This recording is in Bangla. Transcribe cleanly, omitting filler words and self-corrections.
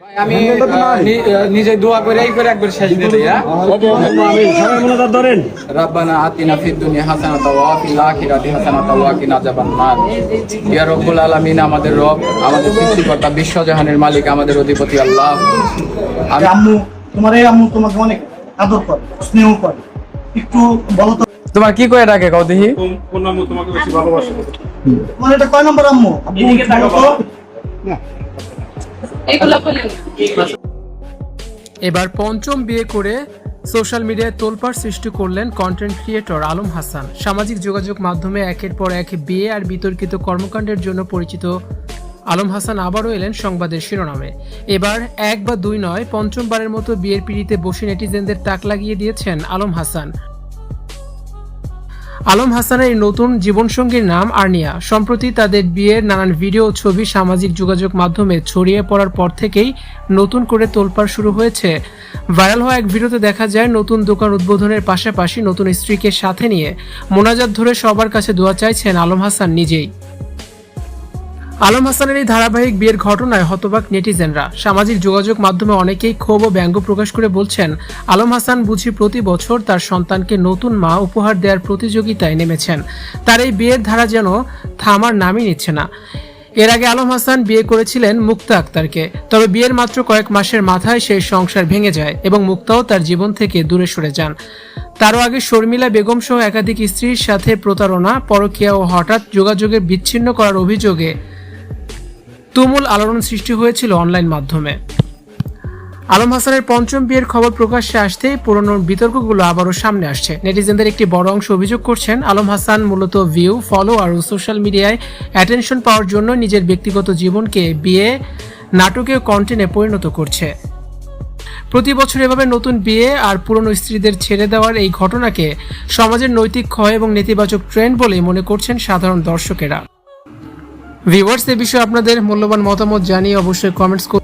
আমি নিজে দোয়া করে একবার শেষ দিয়ে দিই। রাব্বানা আতিনা ফিদ দুনিয়া হাসানাতাও ওয়া ফিল আখিরাতি হাসানাতাও ওয়া কিনা আযাবান্নার। ইয়া রাব্বুল আলামিন, আমাদের রব, আমাদের সৃষ্টিকর্তা, বিশ্বজাহানের মালিক, আমাদের অধিপতি আল্লাহ। আমি আম্মু, তোমার এই আম্মু তোমাকে অনেক আদর করে, স্নেহ করে, একটু বলো তো তোমার কি করে ডাকে কও দেখি? কোন আম্মু তোমাকে বেশি ভালোবাসে? তোমার এটা কয় নম্বর আম্মু? এবার পঞ্চম বিয়ে করে সোশ্যাল মিডিয়ায় তোলপাড় সৃষ্টি করলেন কন্টেন্ট ক্রিয়েটর আলম হাসান। সামাজিক যোগাযোগ মাধ্যমে একের পর এক বিয়ে আর বিতর্কিত কর্মকাণ্ডের জন্য পরিচিত আলম হাসান আবারও এলেন সংবাদের শিরোনামে। এবার এক বা দুই নয়, পঞ্চমবারের মতো বিয়ের পিড়িতে বসে নেটিজেনদের তাক লাগিয়ে দিয়েছেন আলম হাসান। আলম হাসানের এই নতুন জীবনসঙ্গীর নাম আর্নিয়া। সম্প্রতি তাদের বিয়ের নানান ভিডিও ও ছবি সামাজিক যোগাযোগ মাধ্যমে ছড়িয়ে পড়ার পর থেকেই নতুন করে তোলপাড় শুরু হয়েছে। ভাইরাল হওয়া এক ভিডিওতে দেখা যায় নতুন দোকান উদ্বোধনের পাশাপাশি নতুন স্ত্রীকে সাথে নিয়ে মোনাজাত ধরে সবার কাছে দোয়া চাইছেন আলম হাসান নিজেই। আলম হাসানের এই ধারাবাহিক বিয়ের ঘটনায় হতবাক নেটিজেনরা। সামাজিক যোগাযোগ মাধ্যমে অনেকেই ক্ষোভ ও ব্যঙ্গ প্রকাশ করে বলছেন, আলম হাসান বুঝি প্রতি বছর তার সন্তানকে নতুন মা উপহার দেওয়ার প্রতিযোগিতায় নেমেছেন। তার এই বিয়ের ধারা যেন থামার নামই নিচ্ছে না। এর আগে আলম হাসান বিয়ে করেছিলেন মুক্তা আক্তারকে, তবে বিয়ের মাত্র কয়েক মাসের মাথায় সেই সংসার ভেঙে যায় এবং মুক্তাও তার জীবন থেকে দূরে সরে যান। তারও আগে শর্মিলা বেগম সহ একাধিক স্ত্রীর সাথে প্রতারণা, পরকীয়া ও হঠাৎ যোগাযোগের বিচ্ছিন্ন করার অভিযোগে তুমুল আলোড়ন সৃষ্টি হয়েছিল অনলাইন মাধ্যমে। আলম হাসানের পঞ্চম বিয়ের খবর প্রকাশ্যে আসতেই পুরনো বিতর্কগুলো আবারও সামনে আসছে। নেটিজেনদের একটি বড় অংশ অভিযোগ করছেন, আলম হাসান মূলত ভিউ, ফলো আর সোশ্যাল মিডিয়ায় অ্যাটেনশন পাওয়ার জন্য নিজের ব্যক্তিগত জীবনকে বিয়ে, নাটকীয় কন্টেন্টে পরিণত করছে। প্রতি বছর এভাবে নতুন বিয়ে আর পুরনো স্ত্রীদের ছেড়ে দেওয়ার এই ঘটনাকে সমাজের নৈতিক ক্ষয় এবং নেতিবাচক ট্রেন্ড বলেই মনে করছেন সাধারণ দর্শকেরা। ভিউয়ার্স, এ বিষয়ে আপনাদের মূল্যবান মতামত জানিয়ে অবশ্যই কমেন্টস করুন।